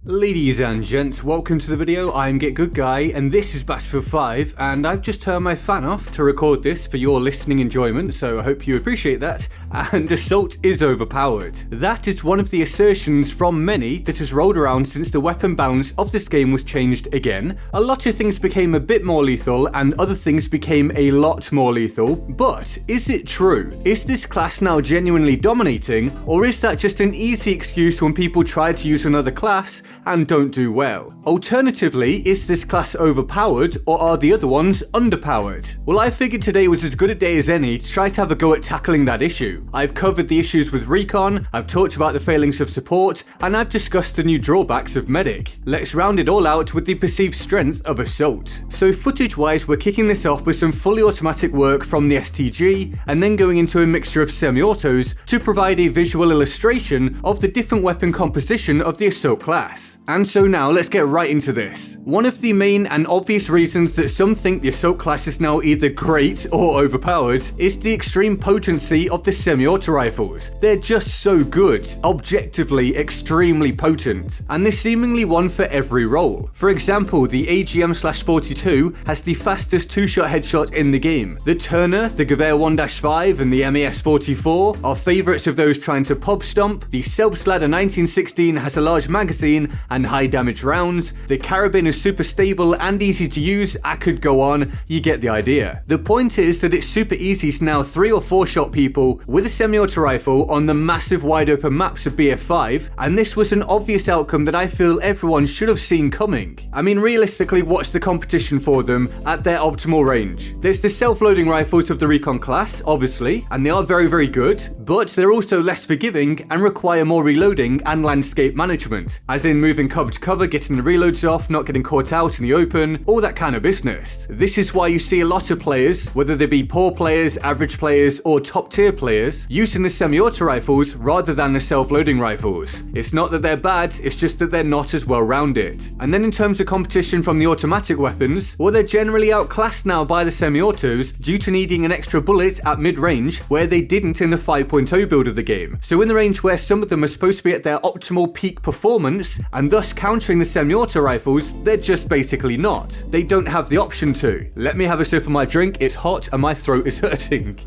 Ladies and gents, welcome to the video. I'm GetGoodGuy and this is Battlefield 5, and I've just turned my fan off to record this for your listening enjoyment, so I hope you appreciate that. And assault is overpowered. That is one of the assertions from many that has rolled around since the weapon balance of this game was changed again. A lot of things became a bit more lethal and other things became a lot more lethal, but is it true? Is this class now genuinely dominating, or is that just an easy excuse when people try to use another class and don't do well? Alternatively, is this class overpowered, or are the other ones underpowered? Well, I figured today was as good a day as any to try to have a go at tackling that issue. I've covered the issues with recon, I've talked about the failings of support, and I've discussed the new drawbacks of medic. Let's round it all out with the perceived strength of assault. So footage wise, we're kicking this off with some fully automatic work from the STG, and then going into a mixture of semi-autos to provide a visual illustration of the different weapon composition of the assault class. And so now let's get right into this. One of the main and obvious reasons that some think the assault class is now either great or overpowered is the extreme potency of the semi-auto rifles. They're just so good, objectively extremely potent, and they're seemingly one for every role. For example, the AGM/42 has the fastest two-shot headshot in the game. The Turner, the Gewehr 1-5 and the MAS-44 are favourites of those trying to pub stomp. The Selbstlader 1916 has a large magazine and high damage rounds. The Carabin is super stable and easy to use. I could go on, you get the idea. The point is that it's super easy to now 3 or 4 shot people with a semi-auto rifle on the massive wide open maps of BF5, and this was an obvious outcome that I feel everyone should have seen coming. I mean, realistically, what's the competition for them at their optimal range? There's the self-loading rifles of the recon class, obviously, and they are very good, but they're also less forgiving and require more reloading and landscape management, as in moving cover to cover, getting the reloads off, not getting caught out in the open, all that kind of business. This is why you see a lot of players, whether they be poor players, average players, or top tier players, using the semi-auto rifles rather than the self-loading rifles. It's not that they're bad, it's just that they're not as well rounded. And then in terms of competition from the automatic weapons, well, they're generally outclassed now by the semi-autos due to needing an extra bullet at mid-range where they didn't in the 5.0 build of the game. So in the range where some of them are supposed to be at their optimal peak performance and thus countering the semi-auto rifles, they're just basically not. They don't have the option to. Let me have a sip of my drink, it's hot and my throat is hurting.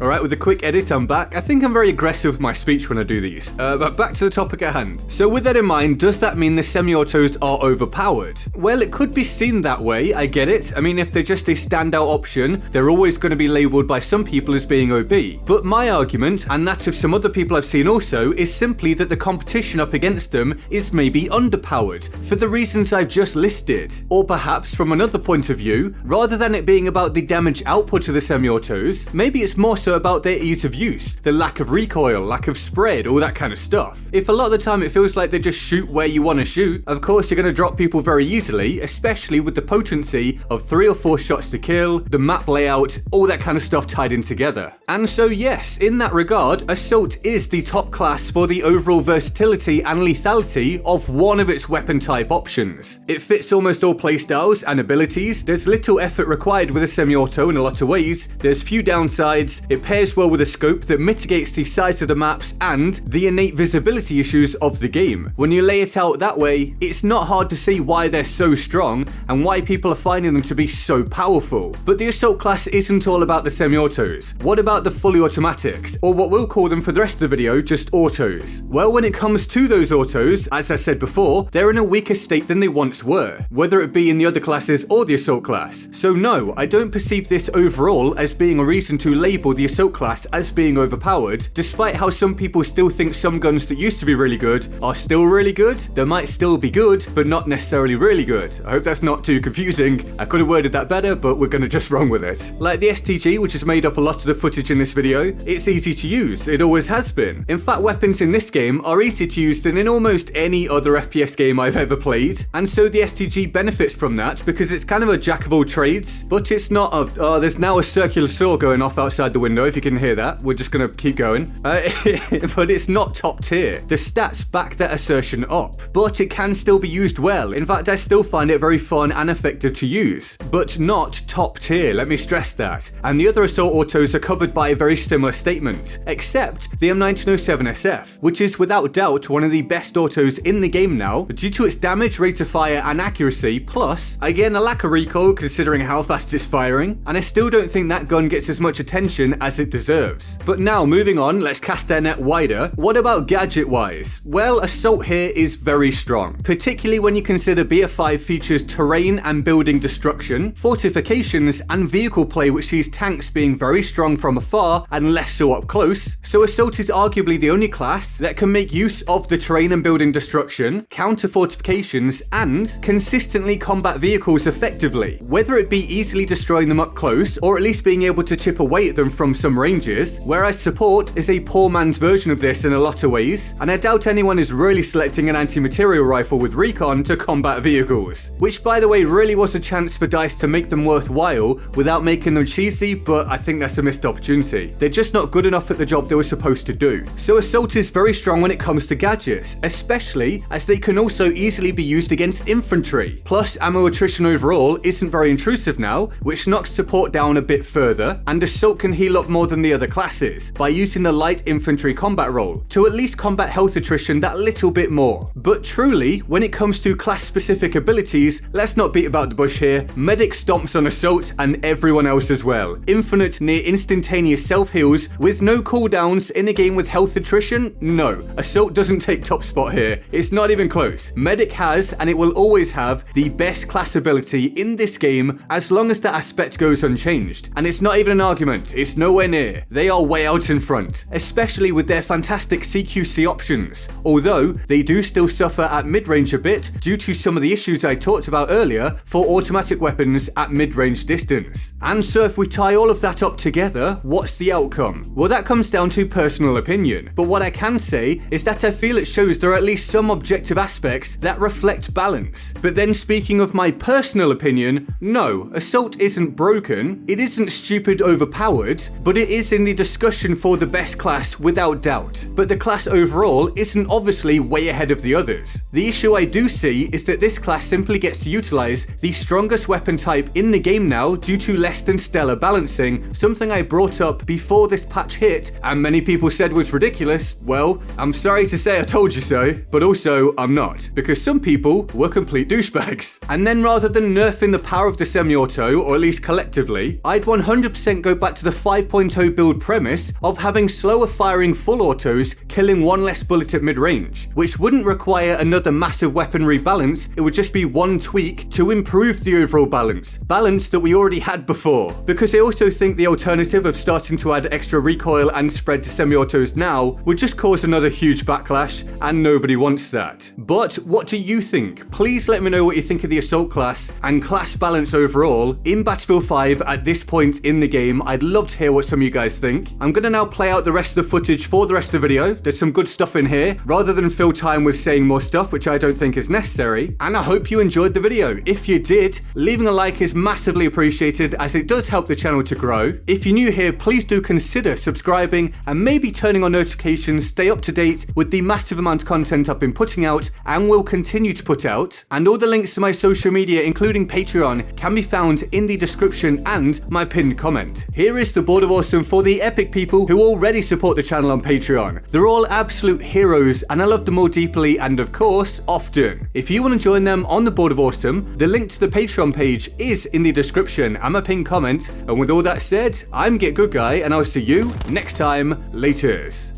Alright, with a quick edit, I'm back. I think I'm very aggressive with my speech when I do these. But back to the topic at hand. So with that in mind, does that mean the semi-autos are overpowered? Well, it could be seen that way, I get it. I mean, if they're just a standout option, they're always going to be labelled by some people as being OP. But my argument, and that of some other people I've seen also, is simply that the competition up against them is maybe underpowered, for the reasons I've just listed. Or perhaps from another point of view, rather than it being about the damage output of the semi-autos, maybe it's more so about their ease of use, the lack of recoil, lack of spread, all that kind of stuff. If a lot of the time it feels like they just shoot where you want to shoot, of course you're going to drop people very easily, especially with the potency of 3 or 4 shots to kill, the map layout, all that kind of stuff tied in together. And so yes, in that regard, Assault is the top class for the overall versatility and lethality of one of its weapon type options. It fits almost all playstyles and abilities, there's little effort required with a semi-auto in a lot of ways, there's few downsides, it pairs well with a scope that mitigates the size of the maps and the innate visibility issues of the game. When you lay it out that way, it's not hard to see why they're so strong and why people are finding them to be so powerful. But the assault class isn't all about the semi-autos. What about the fully automatics, or what we'll call them for the rest of the video, just autos? Well, when it comes to those autos, as I said before, they're in a weaker state than they once were, whether it be in the other classes or the assault class. So no, I don't perceive this overall as being a reason to label the assault class as being overpowered, despite how some people still think some guns that used to be really good are still really good. They might still be good, but not necessarily really good. I hope that's not too confusing. I could have worded that better, but we're gonna just run with it. Like the STG, which has made up a lot of the footage in this video, it's easy to use. It always has been. In fact, weapons in this game are easier to use than in almost any other FPS game I've ever played, and so the STG benefits from that because it's kind of a jack of all trades, but it's not a, there's now a circular saw going off outside the window though, if you can hear that. We're just gonna keep going. But it's not top tier. The stats back that assertion up, but it can still be used well. In fact, I still find it very fun and effective to use, but not top tier, let me stress that. And the other assault autos are covered by a very similar statement, except the M1907SF, which is without doubt one of the best autos in the game now, due to its damage, rate of fire, and accuracy, plus, again, a lack of recoil considering how fast it's firing, and I still don't think that gun gets as much attention as it deserves. But now, moving on, let's cast our net wider. What about gadget-wise? Well, assault here is very strong, particularly when you consider BF5 features terrain and building destruction, fortifications, and vehicle play, which sees tanks being very strong from afar and less so up close. So assault is arguably the only class that can make use of the terrain and building destruction, counter fortifications, and consistently combat vehicles effectively, whether it be easily destroying them up close or at least being able to chip away at them from some ranges, whereas support is a poor man's version of this in a lot of ways, and I doubt anyone is really selecting an anti-material rifle with recon to combat vehicles, which by the way really was a chance for DICE to make them worthwhile without making them cheesy, but I think that's a missed opportunity. They're just not good enough at the job they were supposed to do. So assault is very strong when it comes to gadgets, especially as they can also easily be used against infantry. Plus ammo attrition overall isn't very intrusive now, which knocks support down a bit further, and assault can heal up more than the other classes by using the light infantry combat role to at least combat health attrition that little bit more. But truly, when it comes to class specific abilities, let's not beat about the bush here. Medic stomps on assault and everyone else as well. Infinite near instantaneous self heals with no cooldowns in a game with health attrition? No, assault doesn't take top spot here. It's not even close. Medic has, and it will always have, the best class ability in this game as long as that aspect goes unchanged. And it's not even an argument, it's nowhere near. They are way out in front, especially with their fantastic CQC options, although they do still suffer at mid-range a bit due to some of the issues I talked about earlier for automatic weapons at mid-range distance. And so if we tie all of that up together, what's the outcome? Well, that comes down to personal opinion, but what I can say is that I feel it shows there are at least some objective aspects that reflect balance. But then speaking of my personal opinion, no, assault isn't broken, it isn't stupid overpowered, but it is in the discussion for the best class without doubt. But the class overall isn't obviously way ahead of the others. The issue I do see is that this class simply gets to utilize the strongest weapon type in the game now due to less than stellar balancing, something I brought up before this patch hit and many people said was ridiculous. Well, I'm sorry to say I told you so, but also I'm not, because some people were complete douchebags. And then rather than nerfing the power of the semi-auto, or at least collectively, I'd 100% go back to the 5.0 build premise of having slower firing full autos killing one less bullet at mid-range, which wouldn't require another massive weaponry balance, it would just be one tweak to improve the overall balance that we already had before. Because I also think the alternative of starting to add extra recoil and spread to semi-autos now would just cause another huge backlash, and nobody wants that. But what do you think? Please let me know what you think of the assault class and class balance overall in Battlefield 5 at this point in the game. I'd love to hear what some of you guys think. I'm gonna now play out the rest of the footage for the rest of the video. There's some good stuff in here, rather than fill time with saying more stuff, which I don't think is necessary. And I hope you enjoyed the video. If you did, leaving a like is massively appreciated as it does help the channel to grow. If you're new here, please do consider subscribing and maybe turning on notifications, stay up to date with the massive amount of content I've been putting out and will continue to put out. And all the links to my social media, including Patreon, can be found in the description and my pinned comment. Here is the Board of Awesome for the epic people who already support the channel on Patreon. They're all absolute heroes and I love them all deeply and of course, often. If you want to join them on the Board of Awesome, the link to the Patreon page is in the description and my pinned comment. And with all that said, I'm GetGoodGuy and I'll see you next time. Laters.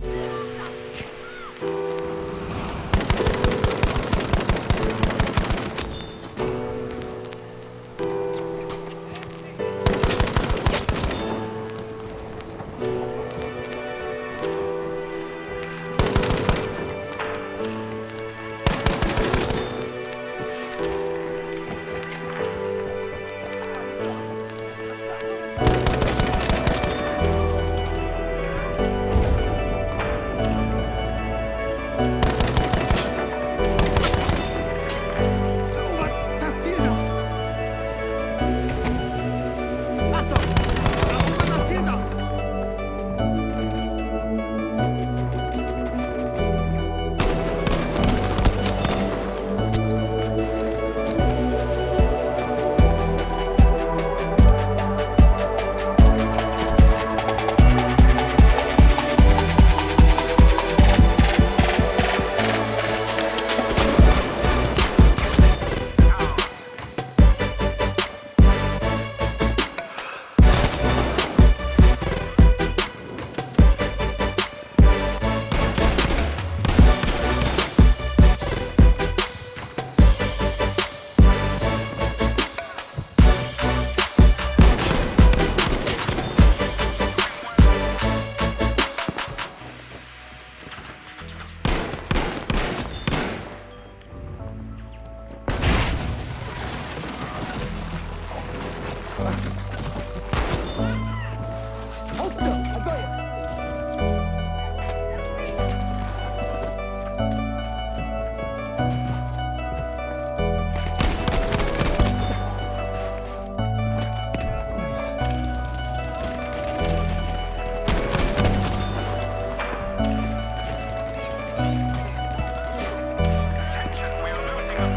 Yeah,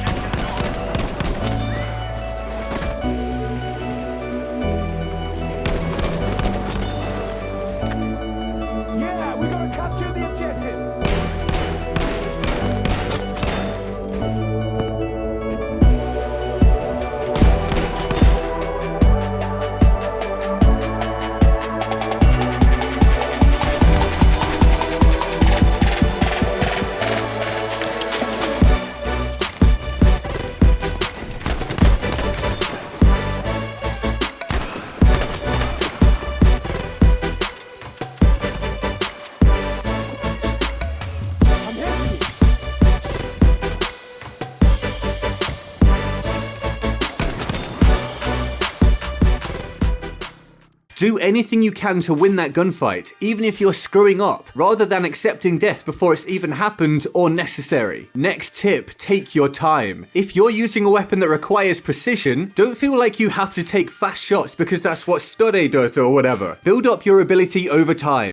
we gotta capture the objective. I'm hitting you. Do anything you can to win that gunfight, even if you're screwing up, rather than accepting death before it's even happened or necessary. Next tip, take your time. If you're using a weapon that requires precision, don't feel like you have to take fast shots because that's what Study does or whatever. Build up your ability over time.